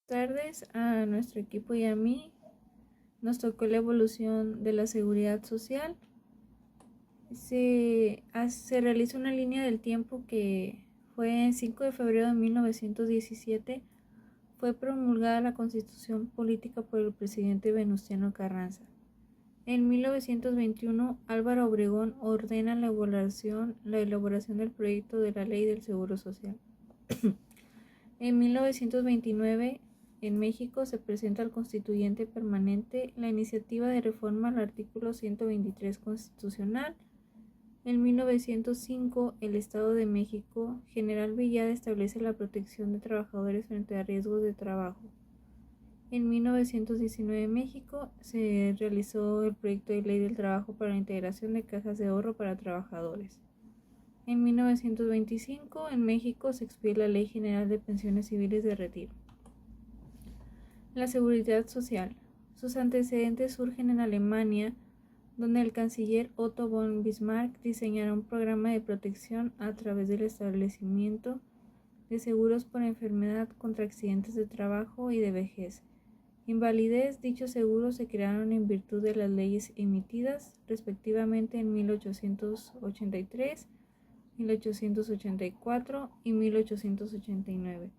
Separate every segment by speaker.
Speaker 1: Tardes a nuestro equipo y a mí nos tocó la evolución de la seguridad social. Se realiza una línea del tiempo que fue el 5 de febrero de 1917. Fue promulgada la Constitución Política por el presidente Venustiano Carranza. En 1921, Álvaro Obregón ordena la elaboración del proyecto de la Ley del Seguro Social. En 1929, en México se presenta al Constituyente Permanente la iniciativa de reforma al artículo 123 constitucional. En 1905, el Estado de México, General Villada, establece la protección de trabajadores frente a riesgos de trabajo. En 1919, en México, se realizó el proyecto de ley del trabajo para la integración de cajas de ahorro para trabajadores. En 1925, en México, se expide la Ley General de Pensiones Civiles de Retiro. La seguridad social. Sus antecedentes surgen en Alemania, donde el canciller Otto von Bismarck diseñará un programa de protección a través del establecimiento de seguros por enfermedad contra accidentes de trabajo y de vejez. Invalidez. Dichos seguros se crearon en virtud de las leyes emitidas respectivamente en 1883, 1884 y 1889.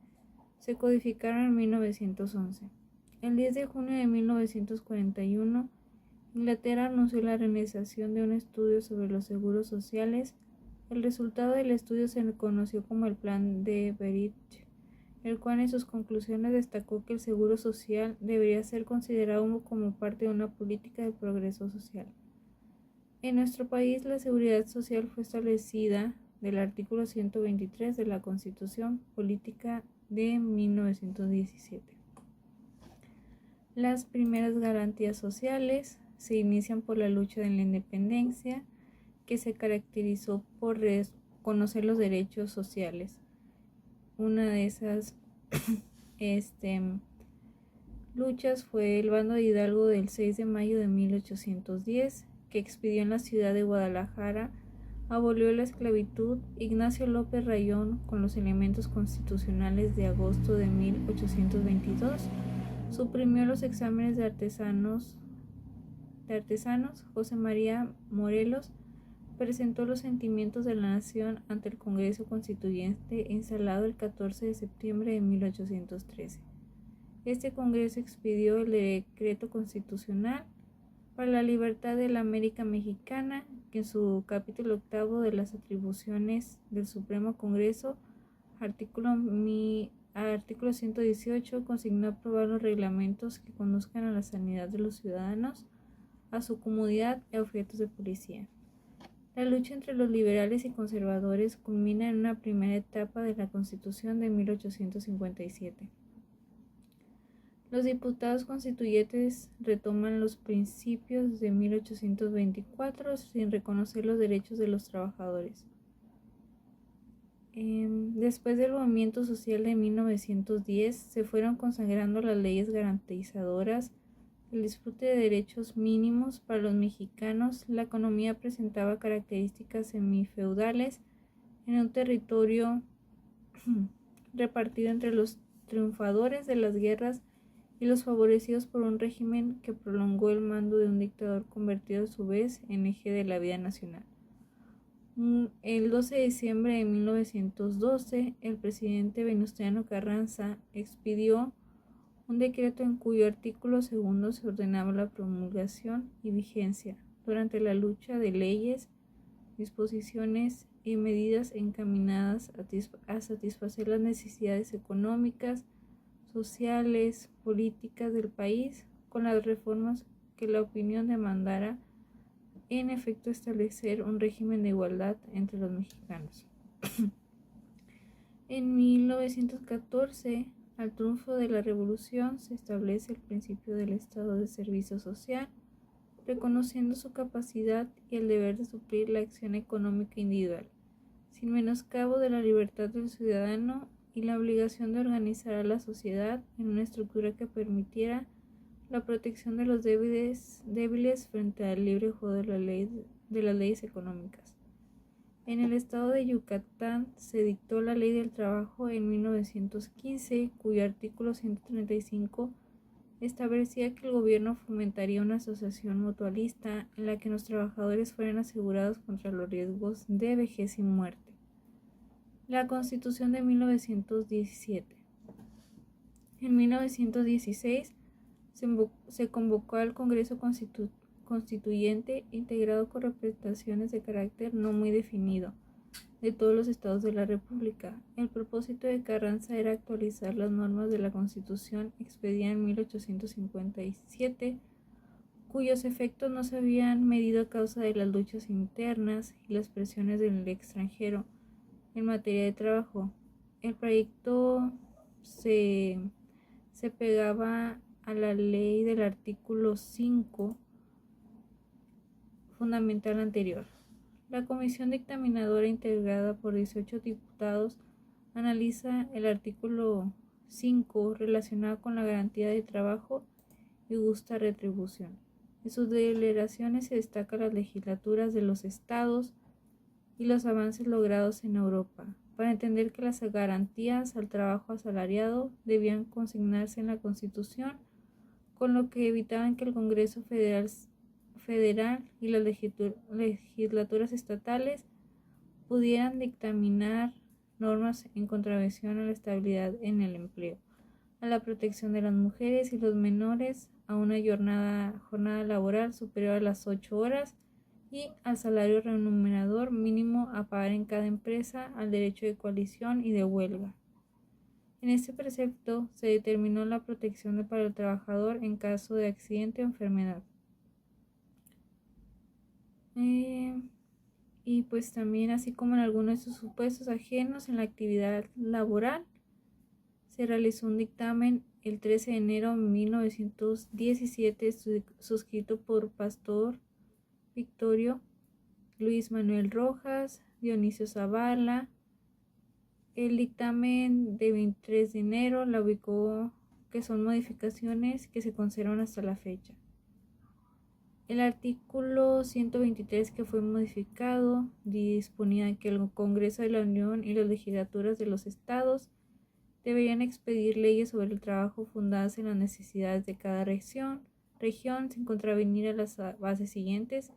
Speaker 1: Se codificaron en 1911. El 10 de junio de 1941, Inglaterra anunció la realización de un estudio sobre los seguros sociales. El resultado del estudio se conoció como el Plan de Beveridge, el cual en sus conclusiones destacó que el seguro social debería ser considerado como parte de una política de progreso social. En nuestro país, la seguridad social fue establecida del artículo 123 de la Constitución Política de 1917. Las primeras garantías sociales se inician por la lucha de la independencia, que se caracterizó por reconocer los derechos sociales. Una de esas luchas fue el bando de Hidalgo del 6 de mayo de 1810, que expidió en la ciudad de Guadalajara, abolió la esclavitud. Ignacio López Rayón, con los elementos constitucionales de agosto de 1822, suprimió los exámenes de artesanos. José María Morelos presentó los sentimientos de la nación ante el Congreso Constituyente instalado el 14 de septiembre de 1813. Este Congreso expidió el Decreto Constitucional para la Libertad de la América Mexicana, que en su capítulo 8 de las atribuciones del Supremo Congreso, artículo 118, consignó aprobar los reglamentos que conduzcan a la sanidad de los ciudadanos, a su comodidad y a objetos de policía. La lucha entre los liberales y conservadores culmina en una primera etapa de la Constitución de 1857. Los diputados constituyentes retoman los principios de 1824 sin reconocer los derechos de los trabajadores. Después del movimiento social de 1910, se fueron consagrando las leyes garantizadoras el disfrute de derechos mínimos para los mexicanos. La economía presentaba características semifeudales en un territorio repartido entre los triunfadores de las guerras y los favorecidos por un régimen que prolongó el mando de un dictador convertido a su vez en eje de la vida nacional. El 12 de diciembre de 1912, el presidente Venustiano Carranza expidió un decreto en cuyo artículo 2 se ordenaba la promulgación y vigencia, durante la lucha, de leyes, disposiciones y medidas encaminadas a satisfacer las necesidades económicas, sociales, políticas del país, con las reformas que la opinión demandara, en efecto establecer un régimen de igualdad entre los mexicanos. En 1914, al triunfo de la Revolución, se establece el principio del Estado de Servicio Social, reconociendo su capacidad y el deber de suplir la acción económica individual, sin menoscabo de la libertad del ciudadano, y la obligación de organizar a la sociedad en una estructura que permitiera la protección de los débiles frente al libre juego de las leyes económicas. En el estado de Yucatán se dictó la Ley del Trabajo en 1915, cuyo artículo 135 establecía que el gobierno fomentaría una asociación mutualista en la que los trabajadores fueran asegurados contra los riesgos de vejez y muerte. La Constitución de 1917. En 1916 se convocó al Congreso Constituyente, integrado con representaciones de carácter no muy definido de todos los estados de la República. El propósito de Carranza era actualizar las normas de la Constitución expedida en 1857, cuyos efectos no se habían medido a causa de las luchas internas y las presiones del extranjero en materia de trabajo. El proyecto se pegaba a la ley del artículo 5 fundamental anterior. La comisión dictaminadora, integrada por 18 diputados, analiza el artículo 5 relacionado con la garantía de trabajo y justa retribución. En sus deliberaciones se destacan las legislaturas de los estados y los avances logrados en Europa, para entender que las garantías al trabajo asalariado debían consignarse en la Constitución, con lo que evitaban que el Congreso Federal y las legislaturas estatales pudieran dictaminar normas en contravención a la estabilidad en el empleo, a la protección de las mujeres y los menores, a una jornada laboral superior a las 8 horas y al salario remunerador mínimo a pagar en cada empresa, al derecho de coalición y de huelga. En este precepto se determinó la protección para el trabajador en caso de accidente o enfermedad. Y pues también, así como en algunos de sus supuestos ajenos en la actividad laboral, se realizó un dictamen el 13 de enero de 1917 suscrito por Pastor Victorio, Luis Manuel Rojas, Dionisio Zavala. El dictamen de 23 de enero la ubicó que son modificaciones que se conservan hasta la fecha. El artículo 123 que fue modificado disponía que el Congreso de la Unión y las legislaturas de los estados deberían expedir leyes sobre el trabajo fundadas en las necesidades de cada región sin contravenir a las bases siguientes,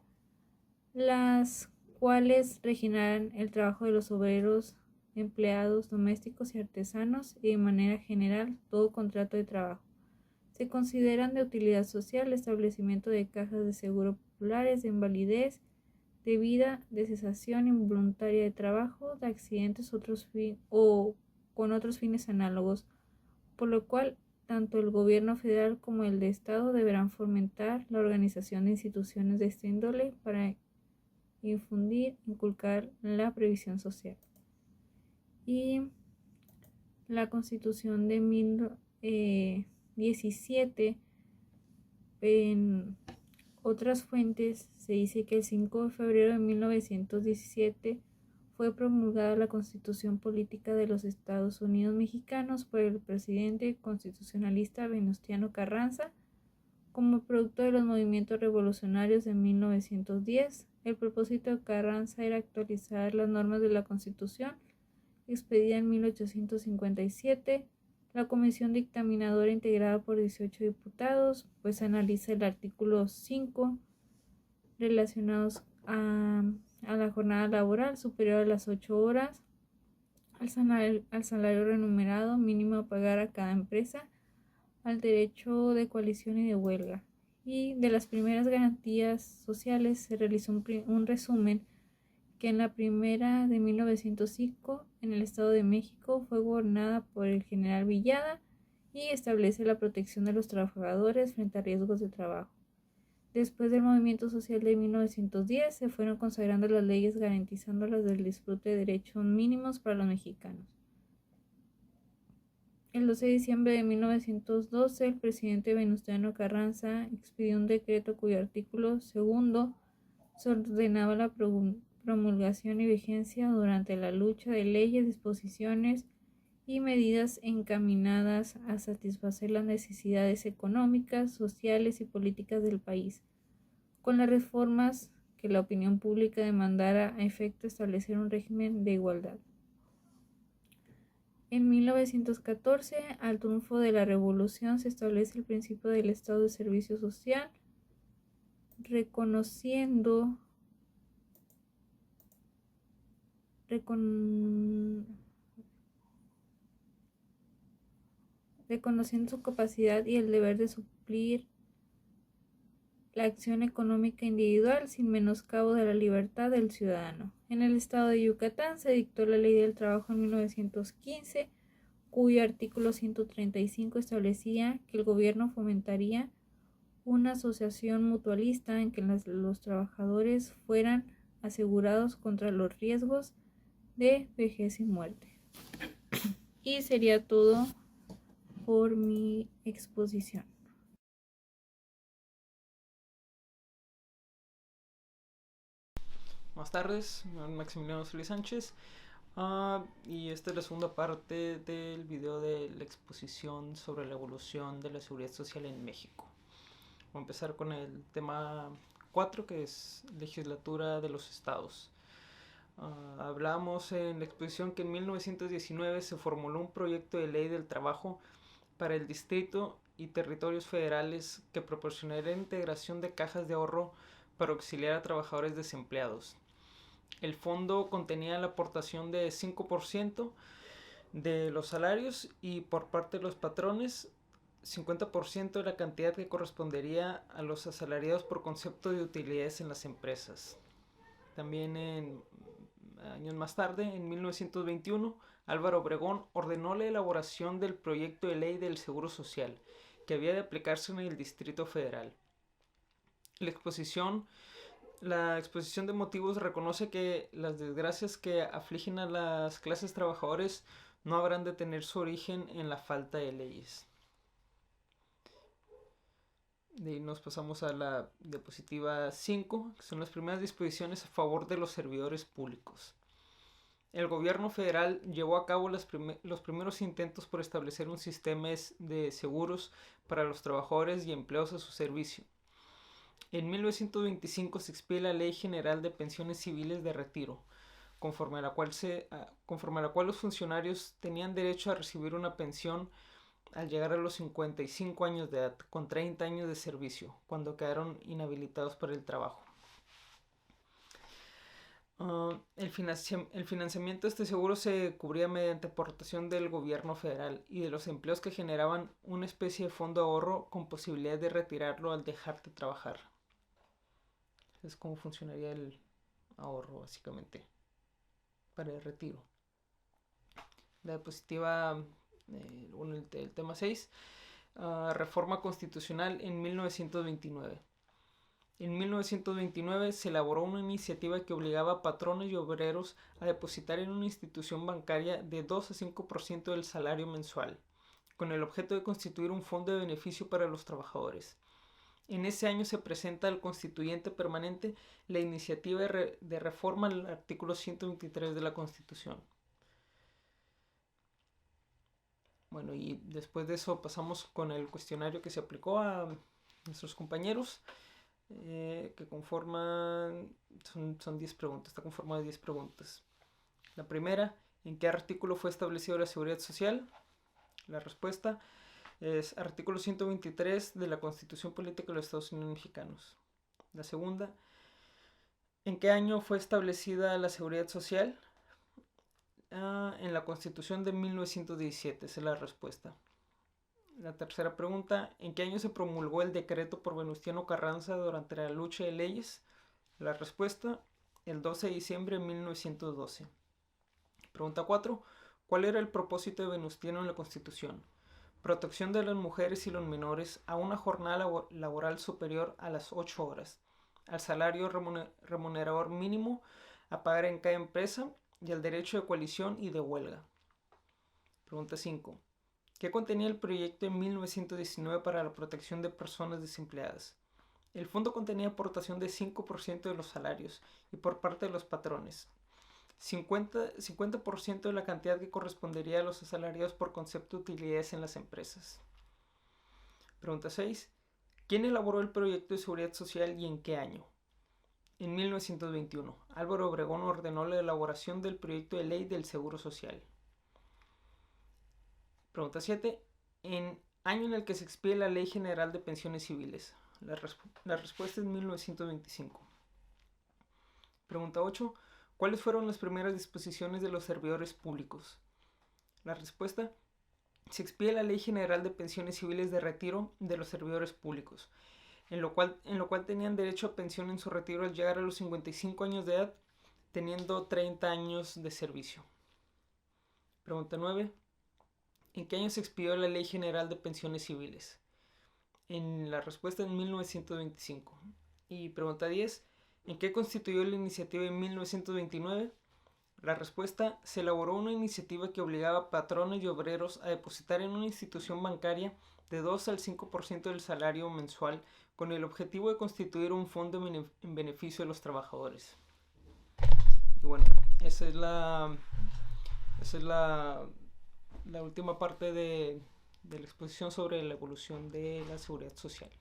Speaker 1: las cuales regirán el trabajo de los obreros, empleados domésticos y artesanos y de manera general todo contrato de trabajo. Se consideran de utilidad social el establecimiento de cajas de seguro populares de invalidez, de vida, de cesación involuntaria de trabajo, de accidentes o con otros fines análogos, por lo cual tanto el gobierno federal como el de estado deberán fomentar la organización de instituciones de esta índole para inculcar la previsión social. Y la Constitución de 2017, en otras fuentes se dice que el 5 de febrero de 1917 fue promulgada la Constitución Política de los Estados Unidos Mexicanos por el presidente constitucionalista Venustiano Carranza como producto de los movimientos revolucionarios de 1910. El propósito de Carranza era actualizar las normas de la Constitución expedida en 1857. La comisión dictaminadora, integrada por 18 diputados, pues analiza el artículo 5 relacionados a la jornada laboral superior a las 8 horas, al salario remunerado mínimo a pagar a cada empresa, al derecho de coalición y de huelga. Y de las primeras garantías sociales se realizó un resumen que en la primera de 1905 en el Estado de México fue gobernada por el general Villada y establece la protección de los trabajadores frente a riesgos de trabajo. Después del movimiento social de 1910 se fueron consagrando las leyes garantizando las del disfrute de derechos mínimos para los mexicanos. El 12 de diciembre de 1912 el presidente Venustiano Carranza expidió un decreto cuyo artículo segundo se ordenaba la promulgación y vigencia durante la lucha de leyes, disposiciones y medidas encaminadas a satisfacer las necesidades económicas, sociales y políticas del país, con las reformas que la opinión pública demandara a efecto establecer un régimen de igualdad. En 1914, al triunfo de la Revolución, se establece el principio del Estado de Servicio Social, reconociendo su capacidad y el deber de suplir la acción económica individual sin menoscabo de la libertad del ciudadano. En el estado de Yucatán se dictó la Ley del Trabajo en 1915, cuyo artículo 135 establecía que el gobierno fomentaría una asociación mutualista en que los trabajadores fueran asegurados contra los riesgos de vejez y muerte. Y sería todo por mi exposición.
Speaker 2: Buenas tardes, mi nombre es Maximiliano Solís Sánchez y esta es la segunda parte del video de la exposición sobre la evolución de la seguridad social en México. Voy a empezar con el tema 4, que es legislatura de los estados. Hablamos en la exposición que en 1919 se formuló un proyecto de ley del trabajo para el distrito y territorios federales que proporcionaría integración de cajas de ahorro para auxiliar a trabajadores desempleados. El fondo contenía la aportación de 5% de los salarios y por parte de los patrones 50% de la cantidad que correspondería a los asalariados por concepto de utilidades en las empresas. También años más tarde, en 1921, Álvaro Obregón ordenó la elaboración del proyecto de ley del Seguro Social, que había de aplicarse en el Distrito Federal. La exposición de motivos reconoce que las desgracias que afligen a las clases trabajadoras no habrán de tener su origen en la falta de leyes. De ahí nos pasamos a la diapositiva 5, que son las primeras disposiciones a favor de los servidores públicos. El gobierno federal llevó a cabo los primeros intentos por establecer un sistema de seguros para los trabajadores y empleados a su servicio. En 1925 se expide la Ley General de Pensiones Civiles de Retiro, conforme a la cual los funcionarios tenían derecho a recibir una pensión al llegar a los 55 años de edad, con 30 años de servicio, cuando quedaron inhabilitados para el trabajo. El financiamiento de este seguro se cubría mediante aportación del gobierno federal y de los empleos que generaban una especie de fondo de ahorro con posibilidad de retirarlo al dejar de trabajar. Es como funcionaría el ahorro, básicamente, para el retiro. La diapositiva, el tema 6, reforma constitucional en 1929. En 1929 se elaboró una iniciativa que obligaba a patrones y obreros a depositar en una institución bancaria de 2 a 5% del salario mensual, con el objeto de constituir un fondo de beneficio para los trabajadores. En ese año se presenta al constituyente permanente la iniciativa de reforma al artículo 123 de la Constitución. Bueno, y después de eso pasamos con el cuestionario que se aplicó a nuestros compañeros, que conforman, son 10 preguntas, está conformado de 10 preguntas. La primera, ¿en qué artículo fue establecido la seguridad social? La respuesta es artículo 123 de la Constitución Política de los Estados Unidos Mexicanos. La segunda, ¿en qué año fue establecida la seguridad social? En la Constitución de 1917, esa es la respuesta. La tercera pregunta, ¿en qué año se promulgó el decreto por Venustiano Carranza durante la lucha de leyes? La respuesta, el 12 de diciembre de 1912. Pregunta 4, ¿cuál era el propósito de Venustiano en la Constitución? Protección de las mujeres y los menores a una jornada laboral superior a las 8 horas, al salario remunerador mínimo a pagar en cada empresa y al derecho de coalición y de huelga. Pregunta 5. ¿Qué contenía el proyecto en 1919 para la protección de personas desempleadas? El fondo contenía aportación de 5% de los salarios y por parte de los patrones. 50% de la cantidad que correspondería a los asalariados por concepto de utilidades en las empresas. Pregunta 6. ¿Quién elaboró el proyecto de seguridad social y en qué año? En 1921, Álvaro Obregón ordenó la elaboración del proyecto de ley del Seguro Social. Pregunta 7. En año en el que se expide la Ley General de Pensiones Civiles. La respuesta es 1925. Pregunta 8. ¿Cuáles fueron las primeras disposiciones de los servidores públicos? La respuesta: se expide la Ley General de Pensiones Civiles de Retiro de los servidores públicos, en lo cual tenían derecho a pensión en su retiro al llegar a los 55 años de edad, teniendo 30 años de servicio. Pregunta 9. ¿En qué año se expidió la Ley General de Pensiones Civiles? En la respuesta en 1925. Y pregunta 10. ¿En qué constituyó la iniciativa en 1929? La respuesta: se elaboró una iniciativa que obligaba a patrones y obreros a depositar en una institución bancaria de 2 al 5% del salario mensual con el objetivo de constituir un fondo en beneficio de los trabajadores. Y bueno, esa es la última parte de la exposición sobre la evolución de la seguridad social.